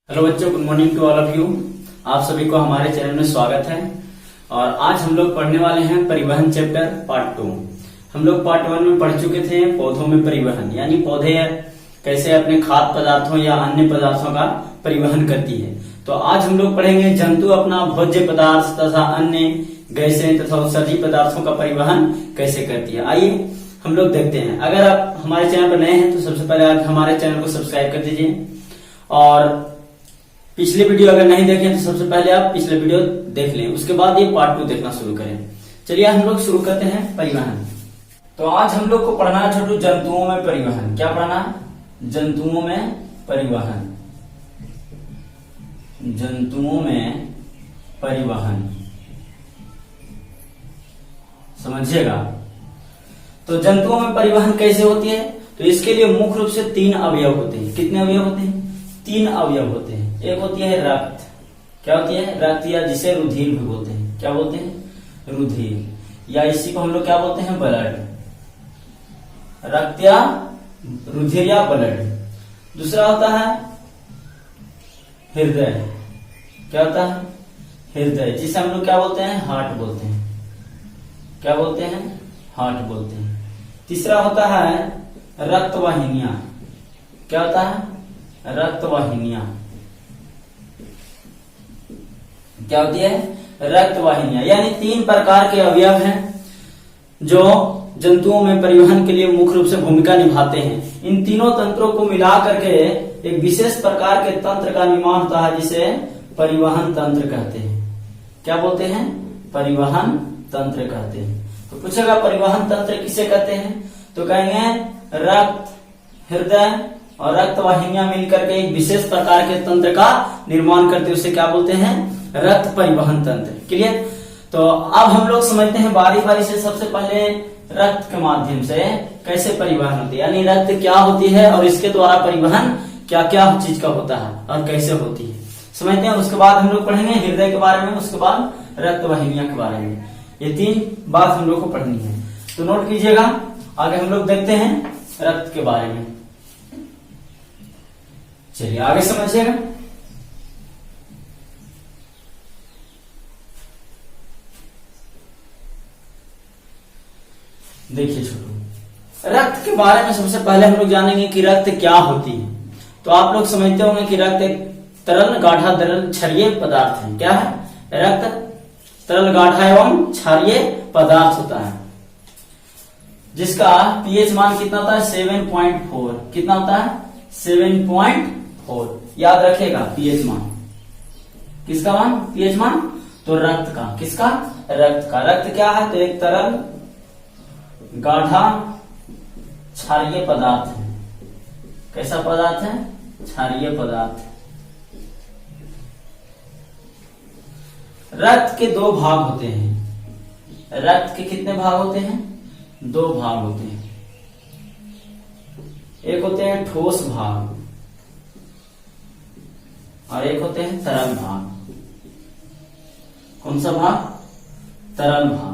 Hello बच्चों, good morning to all of you. आप सभी को हमारे चैनल में स्वागत है। और आज हम लोग पढ़ने वाले हैं परिवहन चैप्टर पार्ट 2। हम लोग पार्ट 1 में पढ़ चुके थे पौधों में परिवहन, यानी पौधे कैसे अपने खाद्य पदार्थों या अन्य पदार्थों का परिवहन करती है। तो आज हम लोग पढ़ेंगे जंतु अपना भोज्य पदार्थ तथा अन्य गैसें तथा उत्सर्जी पदार्थों का परिवहन कैसे करती है। आइए हम लोग देखते हैं। अगर आप हमारे चैनल पर नए हैं तो सबसे पहले आप हमारे चैनल को सब्सक्राइब कर दीजिए, और पिछले वीडियो अगर नहीं देखे तो सबसे पहले आप पिछले वीडियो देख लें, उसके बाद ये पार्ट 2 देखना शुरू करें। चलिए हम लोग शुरू करते हैं परिवहन। तो आज हम लोग को पढ़ना है छोटू जंतुओं में परिवहन। क्या पढ़ना है? जंतुओं में परिवहन। जंतुओं में परिवहन समझिएगा। तो जंतुओं में परिवहन कैसे होती है? तो इसके लिए मुख्य रूप से 3 अवयव होते हैं। कितने अवयव होते हैं? 3 अवयव होते हैं। एक होती है रक्त। क्या होती है? रक्त, या जिसे रुधिर भी बोलते हैं। क्या बोलते हैं? रुधिर, या इसी को हम लोग क्या बोलते हैं? ब्लड। रक्त या रुधिर या ब्लड। दूसरा होता है हृदय। क्या होता है? हृदय, जिसे हम लोग क्या बोलते हैं? हार्ट बोलते हैं। क्या बोलते हैं? हार्ट बोलते हैं। तीसरा होता है रक्त वाहिनियां। क्या होता है? रक्त वाहिनियां। क्या होती है? रक्त वाहिनियां। यानी 3 प्रकार के अवयव हैं जो जंतुओं में परिवहन के लिए मुख्य रूप से भूमिका निभाते हैं। इन तीनों तंत्रों को मिला करके एक विशेष प्रकार के तंत्र का निर्माण होता है, जिसे परिवहन तंत्र कहते हैं। क्या बोलते हैं? परिवहन तंत्र कहते हैं। तो पूछेगा परिवहन तंत्र किसे कहते हैं? तो कहेंगे रक्त, हृदय और रक्त वाहिनियां मिलकर के एक विशेष प्रकार के तंत्र का निर्माण करते हैं। उसे क्या बोलते हैं? रक्त परिवहन तंत्र। क्लियर? तो अब हम लोग समझते हैं बारी बारी से। सबसे पहले रक्त के माध्यम से कैसे परिवहन होती है, यानी रक्त क्या होती है और इसके द्वारा परिवहन क्या क्या चीज का होता है और कैसे होती है, समझते हैं। उसके बाद हम लोग पढ़ेंगे हृदय के बारे में, उसके बाद रक्त वाहिनियां के बारे में। ये 3 बात हम लोग को पढ़नी है, तो नोट कीजिएगा। आगे हम लोग देखते हैं रक्त के बारे में। चलिए आगे समझिएगा। देखिए छोटू, रक्त के बारे में सबसे पहले हम लोग जानेंगे कि रक्त क्या होती है। तो आप लोग समझते होंगे कि रक्त एक तरल गाढ़ा तरल क्षारीय पदार्थ है। क्या है? रक्त तरल गाढ़ा एवं क्षारीय पदार्थ होता है, जिसका पीएच मान कितना होता है? 7.4। कितना होता है? 7.4। याद रखेगा पीएच मान। किसका मान? पीएच मान। तो रक्त का। किसका? रक्त का। रक्त क्या है? तो एक तरल गाढ़ा क्षारीय पदार्थ है। कैसा पदार्थ है? क्षारीय पदार्थ। रक्त के 2 भाग होते हैं। रक्त के कितने भाग होते हैं? 2 भाग होते हैं। एक होते हैं ठोस भाग और एक होते हैं तरल भाग। कौन सा भाग? तरल भाग।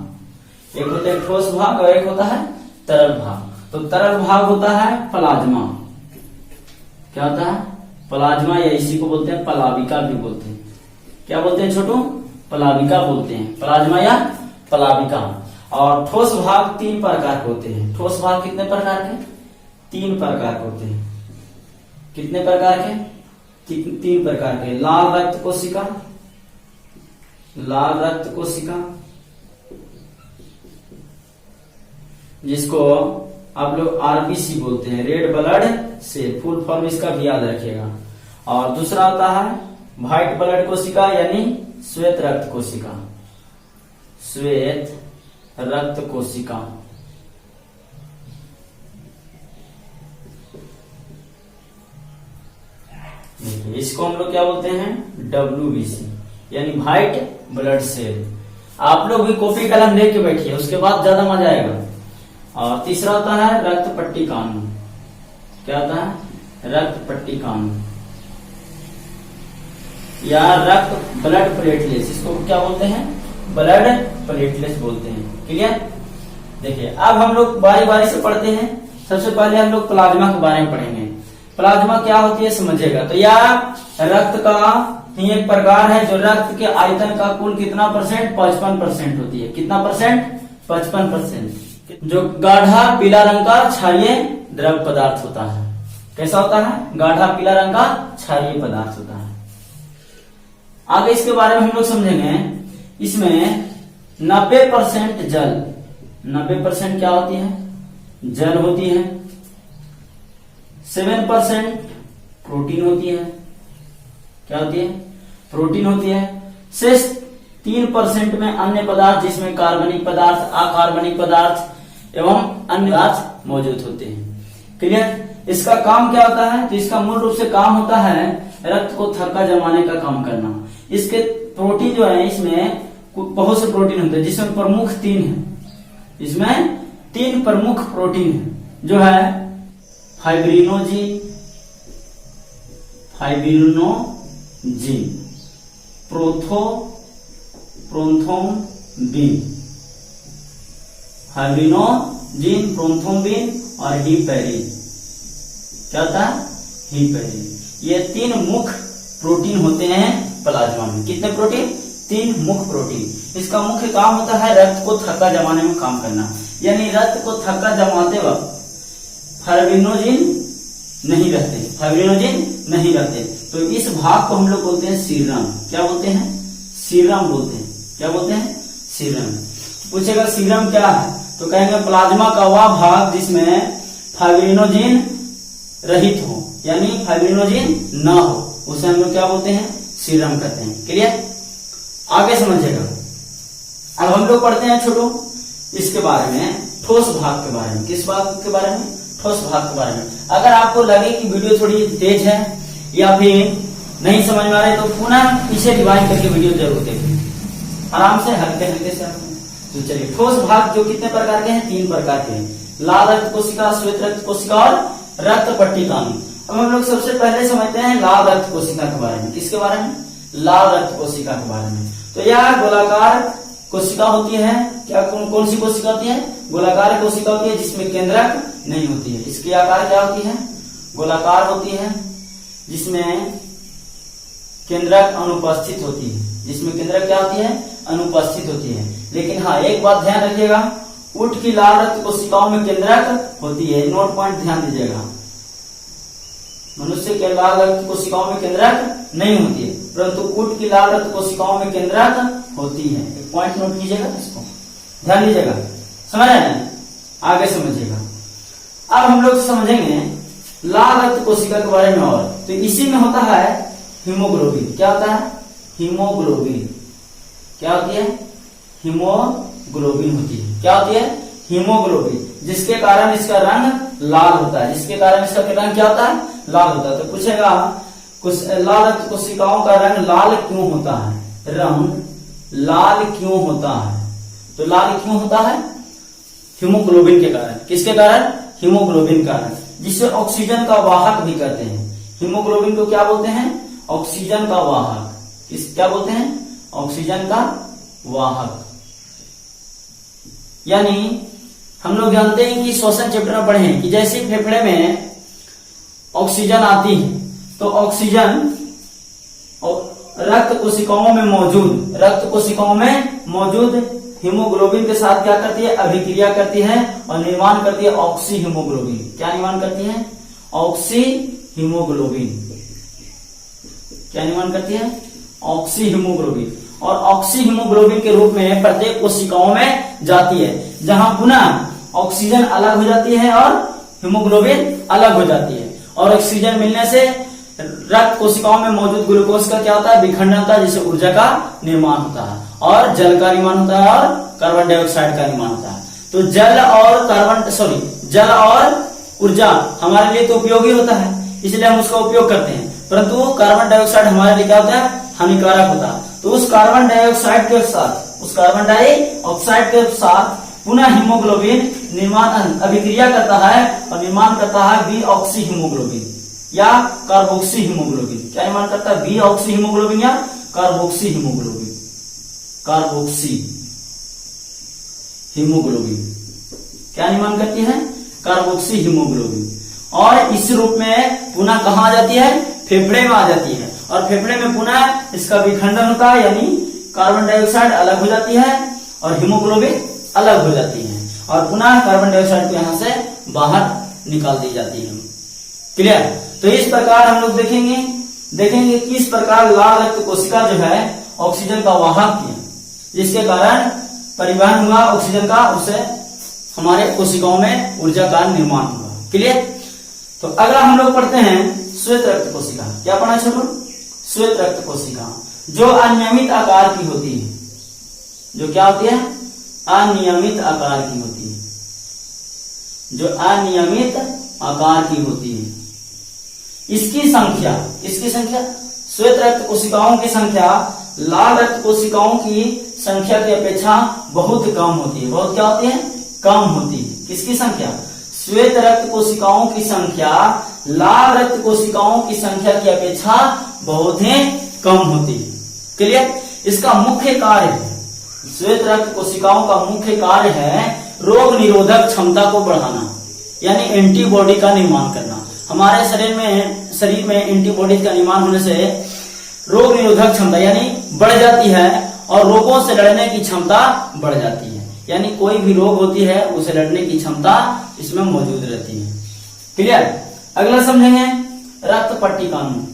एक होते हैं ठोस भाग और एक होता है तरल भाग। तो तरल भाग होता है प्लाज्मा। क्या होता है? प्लाज्मा, या इसी को बोलते हैं प्लाविका भी बोलते हैं। क्या बोलते हैं छोटू? प्लाविका बोलते हैं। प्लाज्मा या प्लाविका। और ठोस भाग 3 प्रकार के होते हैं। ठोस भाग कितने प्रकार के? 3 प्रकार के होते हैं। कितने प्रकार के? 3 प्रकार के। लाल रक्त कोशिका, लाल रक्त कोशिका, जिसको आप लोग आरबीसी बोलते हैं, red blood cell. Full form इसका भी याद रखिएगा। और दूसरा होता है व्हाइट ब्लड कोशिका, यानी श्वेत रक्त कोशिका। श्वेत रक्त कोशिका। इसको हम लोग क्या बोलते हैं? WBC, यानी व्हाइट ब्लड सेल। आप लोग भी कॉपी कलम लेके बैठिए, उसके बाद ज्यादा मजा आएगा। और तीसरा होता है रक्त पट्टिकाणु। क्या होता है? रक्त पट्टिकाणु या रक्त ब्लड प्लेटलेट्स। इसको क्या बोलते हैं? ब्लड प्लेटलेट्स बोलते हैं। क्लियर? देखिए अब हम लोग बारी बारी से पढ़ते हैं। सबसे पहले हम लोग प्लाज्मा के बारे में पढ़ेंगे। प्लाज्मा क्या होती है समझिएगा। तो यह रक्त का ही एक प्रकार है जो रक्त के आयतन का कुल कितना परसेंट, 55% होती है। कितना परसेंट, 55%। जो गाढ़ा पीला रंग का क्षारीय द्रव पदार्थ होता है। कैसा होता है, गाढ़ा पीला रंग का क्षारीय पदार्थ होता है। आगे इसके बारे में हम लोग समझेंगे। इसमें 90% जल, 90% क्या होती है, जल होती है। 7% प्रोटीन होती है। क्या होती है, प्रोटीन होती है। शेष 3% में अन्य पदार्थ जिसमें कार्बनिक पदार्थ, अकार्बनिक पदार्थ एवं अन्य पदार्थ मौजूद होते हैं। क्लियर। इसका काम क्या होता है, तो इसका मूल रूप से काम होता है रक्त को थक्का जमाने का काम करना। इसके प्रोटीन जो है, इसमें बहुत से प्रोटीन होते हैं जिसमें प्रमुख 3 है। इसमें 3 प्रमुख प्रोटीन है जो है फाइब्रिनोजीन, प्रोथ्रोम्बिन, फाइब्रिनोजीन, प्रोथ्रोम्बिन और हिपैरिन। क्या होता है, हिपैरिन। ये 3 मुख्य प्रोटीन होते हैं प्लाज्मा में। कितने प्रोटीन, 3 मुख्य प्रोटीन। इसका मुख्य काम होता है रक्त को थक्का जमाने में काम करना। यानी रक्त को थक्का जमाते वक्त फाइब्रिनोजिन नहीं रहते, तो इस भाग को हम लोग बोलते हैं सीरम। क्या बोलते हैं, सीरम बोलते हैं। क्या बोलते हैं, सीरम। पूछेगा सीरम क्या है, तो कहेंगे प्लाज्मा का वह भाग जिसमें फाइब्रिनोजिन रहित हो, यानी फाइब्रिनोजिन ना हो, उसे हम लोग क्या बोलते हैं, सीरम कहते हैं। क्लियर। आगे समझिएगा। अब हम लोग पढ़ते हैं छोटो इसके बारे में, ठोस भाग के बारे में। किस भाग के बारे में, ठोस भाग के बारे में। अगर आपको लगे कि वीडियो थोड़ी तेज है या फिर नहीं समझ में आ रही, तो पुनः पीछे रिवाइज करके वीडियो जरूर देखें, आराम से हल्के से। तो चलिए, ठोस भाग जो कितने प्रकार के हैं, 3 प्रकार के हैं। लाल रक्त कोशिका, श्वेत रक्त कोशिका और रक्त पट्टिकानु। अब हम लोग सबसे पहले समझते हैं लाल रक्त कोशिका के बारे में। किसके बारे में, लाल रक्त कोशिका के बारे में। तो यह गोलाकार कोशिका होती है। क्या कौन सी कोशिका होती है, गोलाकार कोशिका होती है जिसमें केंद्रक नहीं होती है। इसकी आकार क्या होती है, गोलाकार होती है जिसमें केंद्रक अनुपस्थित होती है। जिसमें केंद्रक क्या होती है, अनुपस्थित होती है। लेकिन हाँ, एक बात ध्यान रखिएगा, ऊंट की लाल रक्त कोशिकाओं में केंद्रक होती है। नोट पॉइंट ध्यान दीजिएगा। मनुष्य के लाल रक्त कोशिकाओं में केंद्रक नहीं होती है, परंतु ऊंट की लाल रक्त कोशिकाओं में केंद्रक होती है। एक पॉइंट नोट कीजिएगा, इसको ध्यान दीजिएगा। समझ रहे हैं, आगे समझिएगा। अब हम लोग समझेंगे लाल रक्त कोशिका के बारे में। और तो इसी में होता है हीमोग्लोबिन। क्या होता है, हीमोग्लोबिन। क्या होती है, हीमोग्लोबिन होती है। क्या होती है, हीमोग्लोबिन, जिसके कारण इसका रंग लाल होता है। जिसके कारण इसका रंग क्या होता है, लाल होता है। तो पूछेगा लाल रक्त कोशिकाओं का रंग लाल क्यों होता है, रंग लाल क्यों होता है। तो लाल क्यों होता है, हीमोग्लोबिन के कारण। किसके कारण, हीमोग्लोबिन कारण, जिसे ऑक्सीजन का वाहक भी कहते हैं। हीमोग्लोबिन को क्या बोलते हैं, ऑक्सीजन का वाहक। क्या बोलते हैं, ऑक्सीजन का वाहक। यानी हम लोग जानते हैं कि श्वसन चैप्टर में पढ़े हैं कि जैसे फेफड़े में ऑक्सीजन आती है, तो ऑक्सीजन रक्त कोशिकाओं में मौजूद हीमोग्लोबिन के साथ क्या करती है, अभिक्रिया करती है और निर्माण करती है ऑक्सी हीमोग्लोबिन। क्या निर्माण करती है, ऑक्सी हीमोग्लोबिन। क्या निर्माण करती है, ऑक्सी हीमोग्लोबिन। और ऑक्सी हीमोग्लोबिन के रूप में प्रत्येक कोशिकाओं में जाती है, जहां पुनः ऑक्सीजन अलग हो जाती है और हीमोग्लोबिन अलग हो जाती है। और ऑक्सीजन मिलने से रक्त कोशिकाओं में मौजूद ग्लूकोज का क्या होता है, विखंडन होता है, जिससे ऊर्जा का निर्माण होता है और जल का निर्माण होता है और कार्बन डाइऑक्साइड का निर्माण होता है। तो जल और ऊर्जा हमारे लिए तो उपयोगी होता है, इसलिए हम उसका उपयोग करते हैं, परंतु कार्बन डाइऑक्साइड हमारे लिए क्या होता है, हानिकारक होता है। तो उस कार्बन डाइऑक्साइड के साथ पुनः हीमोग्लोबिन निर्माण अभिक्रिया करता है और निर्माण करता है बी ऑक्सी हीमोग्लोबिन या कार्बोक्सी हीमोग्लोबिन। क्या निर्माण करता है, बी ऑक्सी हीमोग्लोबिन या कार्बोक्सी हीमोग्लोबिन। कार्बोक्सी हीमोग्लोबिन क्या निर्माण करती है, कार्बोक्सी हीमोग्लोबिन। और इस रूप में पुनः कहाँ आ जाती है, फेफड़े में आ जाती है, और फेफड़े में पुनः इसका विखंडन होता है, यानी कार्बन डाइऑक्साइड अलग हो जाती है और हीमोग्लोबिन अलग हो जाती है, और पुनः कार्बन डाइऑक्साइड को यहाँ से बाहर निकाल दी जाती है। क्लियर। तो इस प्रकार हम लोग देखेंगे किस प्रकार लाल रक्त कोशिका जो है ऑक्सीजन का वाहक है, जिसके कारण परिवहन हुआ ऑक्सीजन का, उससे हमारे कोशिकाओं में ऊर्जा का निर्माण हुआ। क्लियर। तो अगला हम लोग पढ़ते हैं श्वेत रक्त कोशिका। क्या पढ़ना है छोटू? श्वेत रक्त कोशिका जो अनियमित आकार की होती है, जो क्या होती है, अनियमित आकार की होती है, जो अनियमित आकार की होती है। इसकी संख्या श्वेत रक्त कोशिकाओं की संख्या लाल रक्त कोशिकाओं की संख्या की अपेक्षा बहुत कम होती है। बहुत क्या होती है? कम होती है। किसकी संख्या? श्वेत रक्त कोशिकाओं की संख्या लाल रक्त कोशिकाओं की संख्या की अपेक्षा बहुत ही कम होती है। क्लियर। इसका मुख्य कार्य है, श्वेत रक्त कोशिकाओं का मुख्य कार्य है रोग निरोधक क्षमता को बढ़ाना, यानी एंटीबॉडी का निर्माण करना। हमारे शरीर में एंटीबॉडी का निर्माण होने से रोग निरोधक क्षमता यानी बढ़ जाती है और रोगों से लड़ने की क्षमता बढ़ जाती है, यानी कोई भी रोग होती है उसे लड़ने की क्षमता इसमें मौजूद रहती है। क्लियर। अगला समझेंगे रक्त पट्टी कानून।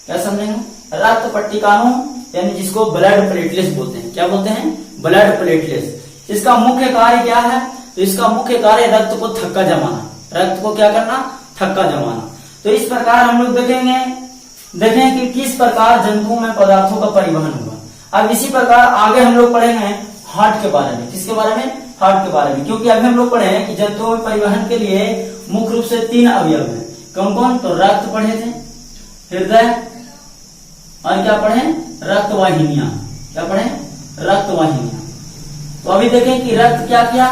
क्या समझेंगे? रक्त पट्टी कानून यानी जिसको ब्लड प्लेटलेट्स बोलते हैं। क्या बोलते हैं? Blood platelets. इसका मुख्य कार्य क्या है? तो इसका मुख्य कार्य रक्त को थक्का जमाना, रक्त को क्या करना? थक्का जमाना। तो इस प्रकार हम लोग देखें कि किस प्रकार जंतुओं में पदार्थों का परिवहन हुआ। अब इसी प्रकार आगे हम लोग पढ़ेंगे हार्ट के बारे में। किसके बारे में? हार्ट के बारे में। क्योंकि अभी हम लोग पढ़े हैं कि जंतुओं में परिवहन के लिए मुख्य रूप से 3 अवयव हैं। कौन कौन? तो रक्त पढ़े थे, हृदय, और क्या पढ़े? रक्तवाहिनियां। क्या पढ़े? रक्तवाहिनियां। तो अभी देखें कि रक्त क्या किया?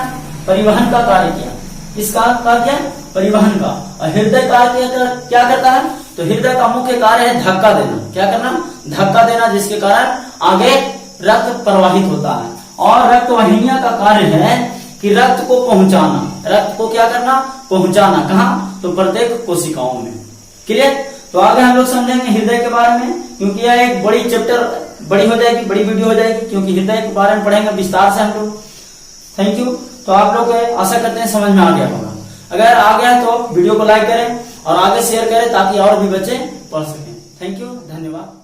परिवहन का कार्य किया। किसका कार्य किया? परिवहन का। और हृदय कार्य क्या करता है? तो हृदय का मुख्य कार्य है धक्का देना। क्या करना? धक्का देना, जिसके कारण आगे रक्त प्रवाहित होता है। और रक्तवाहिनियां का कार्य है कि रक्त को पहुंचाना। रक्त को क्या करना? पहुंचाना। कहाँ? तो प्रत्येक कोशिकाओं में। क्लियर। तो आगे हम लोग समझेंगे हृदय के बारे में, क्योंकि यह एक बड़ी चैप्टर बड़ी हो जाएगी, बड़ी वीडियो हो जाएगी, क्योंकि हृदय के बारे में पढ़ेंगे विस्तार से हम लोग। Thank you. तो आप लोग आशा करते हैं समझ में आ गया होगा। अगर आ गया तो वीडियो को लाइक करें और आगे शेयर करें ताकि और भी बच्चे पढ़ सकें। थैंक यू, धन्यवाद।